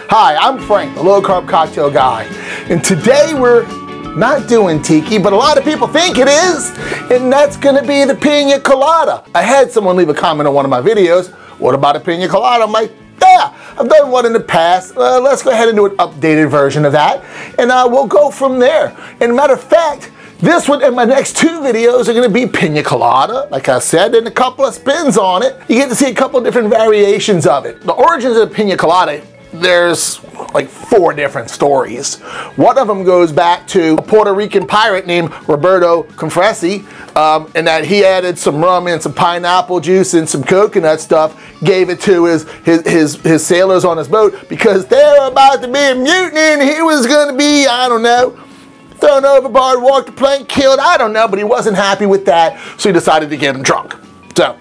Hi, I'm Frank, the low-carb cocktail guy, and today we're not doing tiki, but a lot of people think it is, and that's gonna be the Pina Colada. I had someone leave a comment on one of my videos, what about a Pina Colada? I'm like, yeah, I've done one in the past. Let's go ahead and do an updated version of that, and we'll go from there. And matter of fact, this one and my next two videos are going to be Pina Colada, like I said, and a couple of spins on it. You get to see a couple of different variations of it. The origins of Pina Colada, there's like 4 different stories. One of them goes back to a Puerto Rican pirate named Roberto Confresi, and that he added some rum and some pineapple juice and some coconut stuff, gave it to his sailors on his boat because they were about to be a mutiny and he was going to be, I don't know, thrown overboard, walked the plank, killed, I don't know, but he wasn't happy with that, so he decided to get him drunk. So,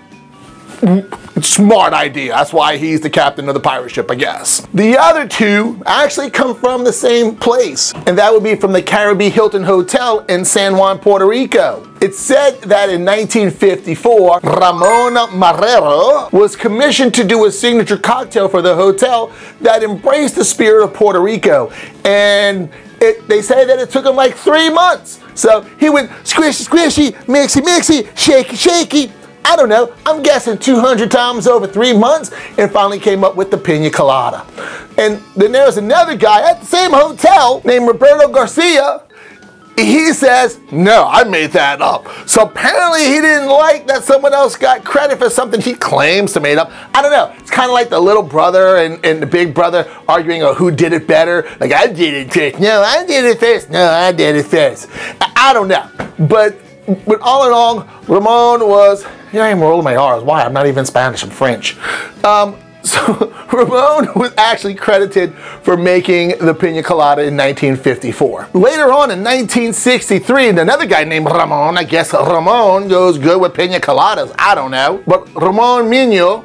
smart idea. That's why he's the captain of the pirate ship, I guess. The other 2 actually come from the same place, and that would be from the Caribbean Hilton Hotel in San Juan, Puerto Rico. It's said that in 1954, Ramon Marrero was commissioned to do a signature cocktail for the hotel that embraced the spirit of Puerto Rico, and they say that it took him like 3 months. So he went squishy, squishy, mixy, mixy, shaky, shaky. I don't know, I'm guessing 200 times over 3 months, and finally came up with the Pina Colada. And then there's another guy at the same hotel named Roberto Garcia. He says, no, I made that up. So apparently he didn't like that someone else got credit for something he claims to made up. I don't know. It's kind of like the little brother and the big brother arguing on who did it better. Like, I did it first. No, I did it first. No, I did it first. I don't know. But all in all, Ramon was, here I am rolling my R's. Why? I'm not even Spanish, I'm French. So Ramon was actually credited for making the Pina Colada in 1954. Later on in 1963, another guy named Ramon, I guess Ramon goes good with Pina Coladas, I don't know. But Ramon Mino,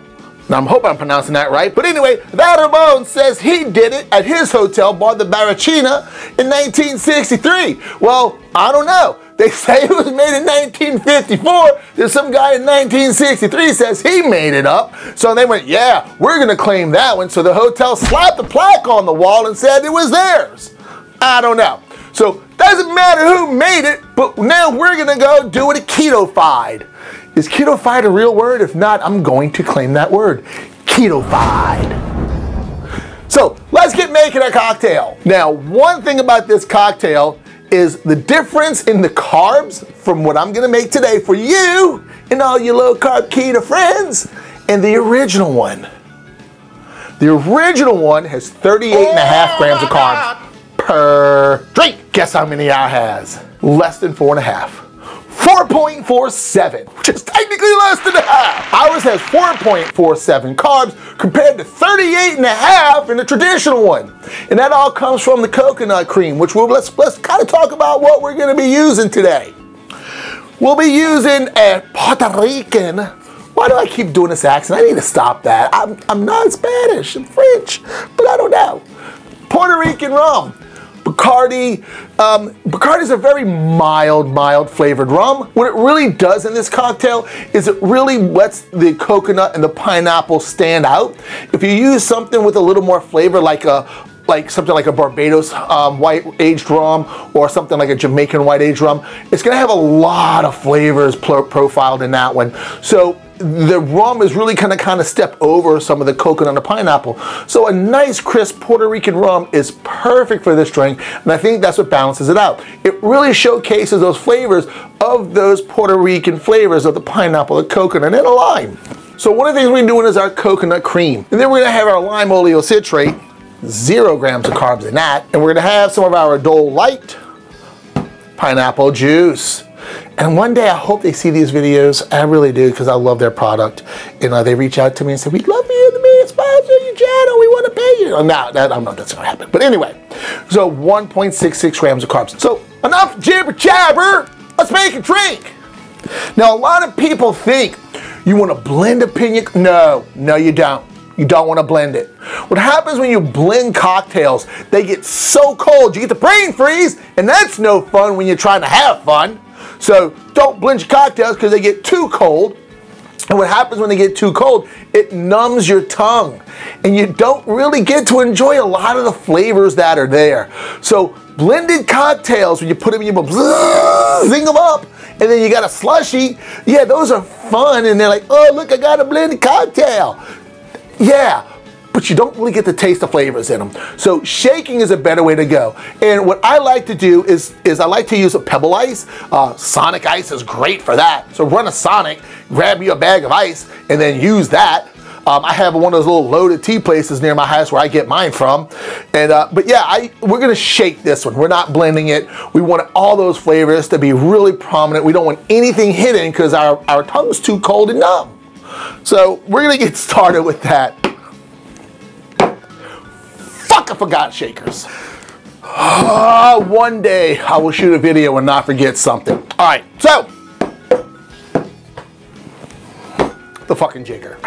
now I hope I'm pronouncing that right, but anyway, that Ramon says he did it at his hotel, Bar de Barachina, in 1963. Well, I don't know. They say it was made in 1954. There's some guy in 1963 says he made it up. So they went, yeah, we're going to claim that one. So the hotel slapped a plaque on the wall and said it was theirs. I don't know. So doesn't matter who made it, but now we're going to go do it keto-fied. Is keto-fied a real word? If not, I'm going to claim that word. Keto-fied. So let's get making a cocktail. Now, one thing about this cocktail is the difference in the carbs from what I'm gonna make today for you and all you low-carb keto friends and the original one. The original one has 38.5 grams of carbs per drink. Guess how many ours has? Less than 4.5. 4.47, which is technically less than half. Ours has 4.47 carbs compared to 38.5 in the traditional one. And that all comes from the coconut cream, which let's kind of talk about what we're gonna be using today. We'll be using a Puerto Rican, why do I keep doing this accent? I need to stop that. I'm not Spanish, I'm French, but I don't know. Puerto Rican rum. Bacardi. Bacardi is a very mild flavored rum. What it really does in this cocktail is it really lets the coconut and the pineapple stand out. If you use something with a little more flavor, like something like a Barbados white aged rum or something like a Jamaican white aged rum, it's going to have a lot of flavors profiled in that one. So the rum is really kind of step over some of the coconut and the pineapple. So a nice crisp Puerto Rican rum is perfect for this drink, and I think that's what balances it out. It really showcases those flavors of those Puerto Rican flavors of the pineapple, the coconut, and the lime. So one of the things we're doing is our coconut cream. And then we're gonna have our lime oleo citrate, 0 grams of carbs in that. And we're gonna have some of our Dole Light pineapple juice. And one day I hope they see these videos. I really do, because I love their product. And they reach out to me and say, we'd love for you to be a sponsor of your channel. We want to pay you. No, I don't know if that's going to happen. But anyway, so 1.66 grams of carbs. So enough jibber jabber. Let's make a drink. Now, a lot of people think you want to blend a pina. No, you don't. You don't want to blend it. What happens when you blend cocktails, they get so cold, you get the brain freeze, and that's no fun when you're trying to have fun. So don't blend your cocktails because they get too cold. And what happens when they get too cold, it numbs your tongue. And you don't really get to enjoy a lot of the flavors that are there. So blended cocktails, when you put them in your mouth, zing them up, and then you got a slushie, yeah, those are fun. And they're like, oh, look, I got a blended cocktail. Yeah, but you don't really get to taste the flavors in them. So shaking is a better way to go. And what I like to do is I like to use a pebble ice. Sonic ice is great for that. So run a Sonic, grab you a bag of ice, and then use that. I have one of those little loaded tea places near my house where I get mine from. And but yeah, we're gonna shake this one. We're not blending it. We want all those flavors to be really prominent. We don't want anything hidden because our tongue's too cold and numb. So we're gonna get started with that. Fuck, I forgot shakers. One day I will shoot a video and not forget something. All right, so the fucking jigger.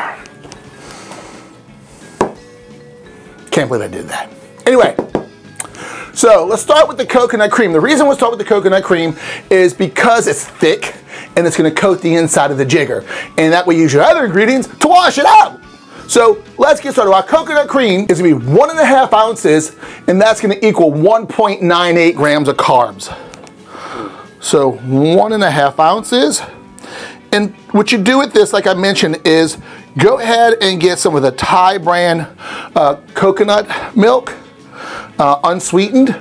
Can't believe I did that. Anyway, so let's start with the coconut cream. The reason we'll start with the coconut cream is because it's thick and it's gonna coat the inside of the jigger. And that way you use your other ingredients to wash it out. So let's get started. Our coconut cream is gonna be 1.5 ounces, and that's gonna equal 1.98 grams of carbs. So 1.5 ounces. And what you do with this, like I mentioned, is go ahead and get some of the Thai brand coconut milk, unsweetened.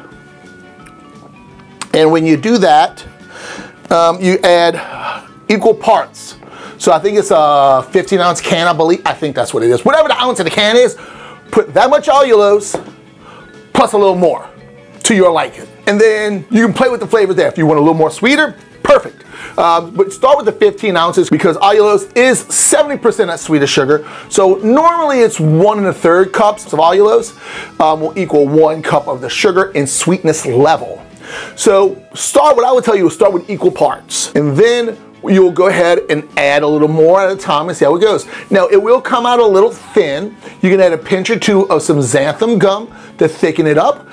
And when you do that, you add equal parts. So I think it's a 15-ounce can, I believe. I think that's what it is. Whatever the ounce of the can is, put that much allulose plus a little more to your liking. And then you can play with the flavors there. If you want a little more sweeter, perfect. But start with the 15 ounces because allulose is 70% that sweetest sugar. So normally it's 1 1/3 cups of allulose will equal 1 cup of the sugar in sweetness level. So what I would tell you is start with equal parts. And then you'll go ahead and add a little more at a time and see how it goes. Now it will come out a little thin. You can add a pinch or two of some xanthan gum to thicken it up.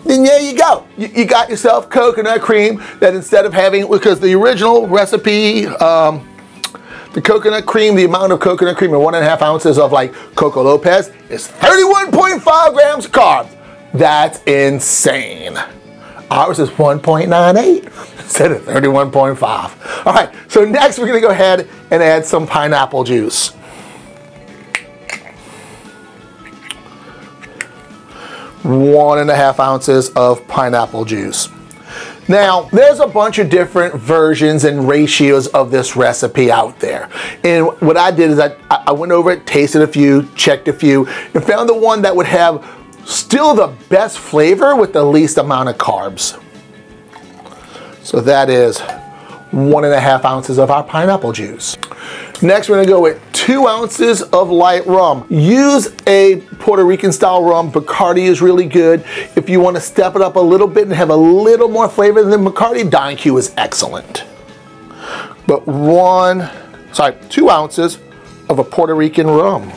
Then there you go. You got yourself coconut cream that instead of having, because the original recipe, the coconut cream, the amount of coconut cream in 1.5 ounces of like Coco Lopez is 31.5 grams of carbs. That's insane. Ours is 1.98 instead of 31.5. All right, so next we're gonna go ahead and add some pineapple juice. One and a half ounces of pineapple juice. Now, there's a bunch of different versions and ratios of this recipe out there. And what I did is I went over it, tasted a few, checked a few, and found the one that would have still the best flavor with the least amount of carbs. So that is 1.5 ounces of our pineapple juice. Next, we're gonna go with 2 ounces of light rum. Use a Puerto Rican style rum. Bacardi is really good. If you wanna step it up a little bit and have a little more flavor than Bacardi, Don Q is excellent. But 2 ounces of a Puerto Rican rum.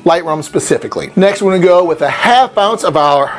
Light rum specifically. Next, we're gonna go with 1/2 ounce of our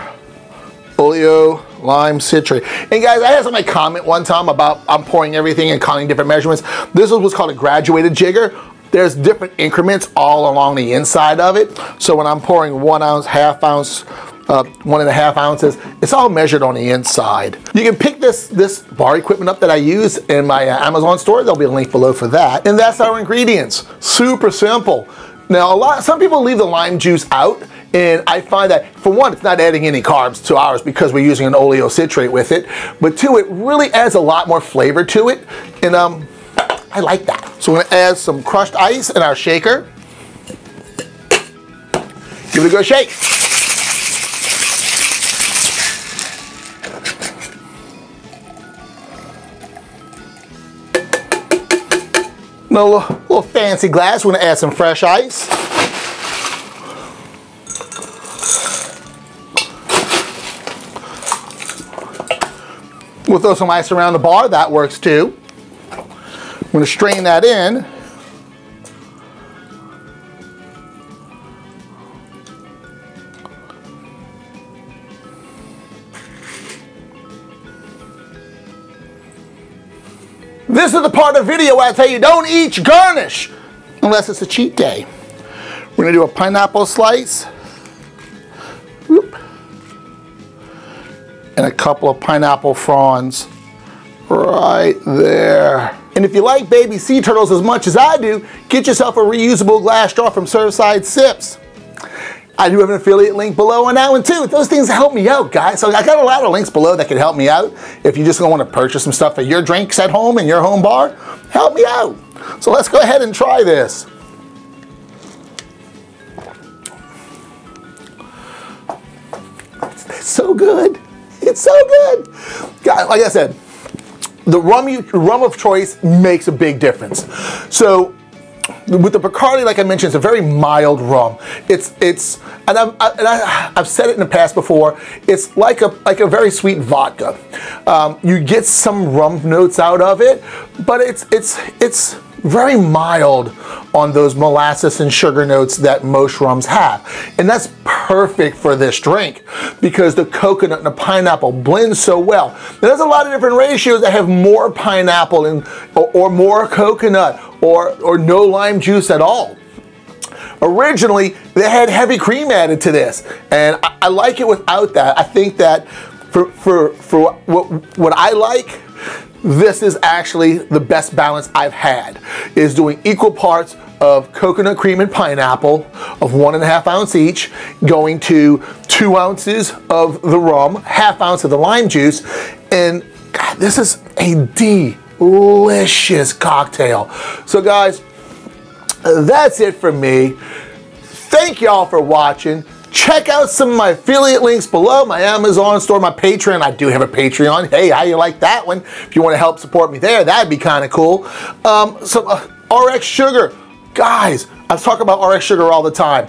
oleo lime citrate. And guys, I had somebody comment one time about I'm pouring everything and counting different measurements. This is what's called a graduated jigger. There's different increments all along the inside of it. So when I'm pouring 1 ounce, 1/2 ounce, 1.5 ounces, it's all measured on the inside. You can pick this bar equipment up that I use in my Amazon store. There'll be a link below for that. And that's our ingredients. Super simple. Now, some people leave the lime juice out, and I find that, for one, it's not adding any carbs to ours because we're using an oleo citrate with it, but two, it really adds a lot more flavor to it, and I like that. So we're gonna add some crushed ice in our shaker. Give it a good shake. A little fancy glass, we're gonna add some fresh ice. We'll throw some ice around the bar, that works too. I'm gonna strain that in. This is the part of the video where I tell you don't eat your garnish unless it's a cheat day. We're gonna do a pineapple slice. Whoop. And a couple of pineapple fronds right there. And if you like baby sea turtles as much as I do, get yourself a reusable glass straw from Surfside Sips. I do have an affiliate link below on that one too. Those things help me out, guys. So I got a lot of links below that can help me out. If you just want to purchase some stuff for your drinks at home in your home bar, help me out. So let's go ahead and try this. It's so good. It's so good. Guys, like I said, the rum of choice makes a big difference. So with the Bacardi, like I mentioned, it's a very mild rum. I've said it in the past before. It's like a very sweet vodka. You get some rum notes out of it, but it's very mild on those molasses and sugar notes that most rums have, and that's perfect for this drink because the coconut and the pineapple blend so well. Now, there's a lot of different ratios that have more pineapple or more coconut or no lime juice at all. Originally, they had heavy cream added to this, and I like it without that. I think that for what I like, this is actually the best balance I've had, is doing equal parts of coconut cream and pineapple of 1.5 ounces each, going to 2 ounces of the rum, 1/2 ounce of the lime juice, and God, this is a delicious cocktail. So guys, that's it for me. Thank y'all for watching. Check out some of my affiliate links below, my Amazon store, my Patreon. I do have a Patreon. Hey, how you like that one? If you want to help support me there, that'd be kind of cool. RXSugar. Guys, I talk about RXSugar all the time.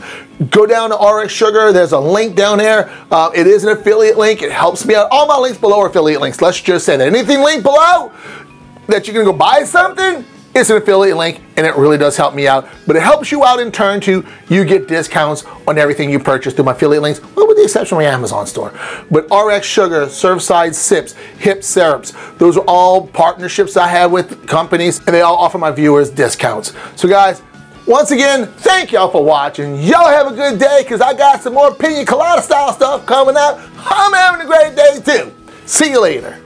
Go down to RXSugar. There's a link down there. It is an affiliate link. It helps me out. All my links below are affiliate links. Let's just say that. Anything linked below that you're going to go buy something, it's an affiliate link, and it really does help me out. But it helps you out in turn too. You get discounts on everything you purchase through my affiliate links, well, with the exception of my Amazon store. But RXSugar, Surfside Sips, Hip Syrups, those are all partnerships I have with companies, and they all offer my viewers discounts. So guys, once again, thank y'all for watching. Y'all have a good day, because I got some more Pina Colada style stuff coming out. I'm having a great day too. See you later.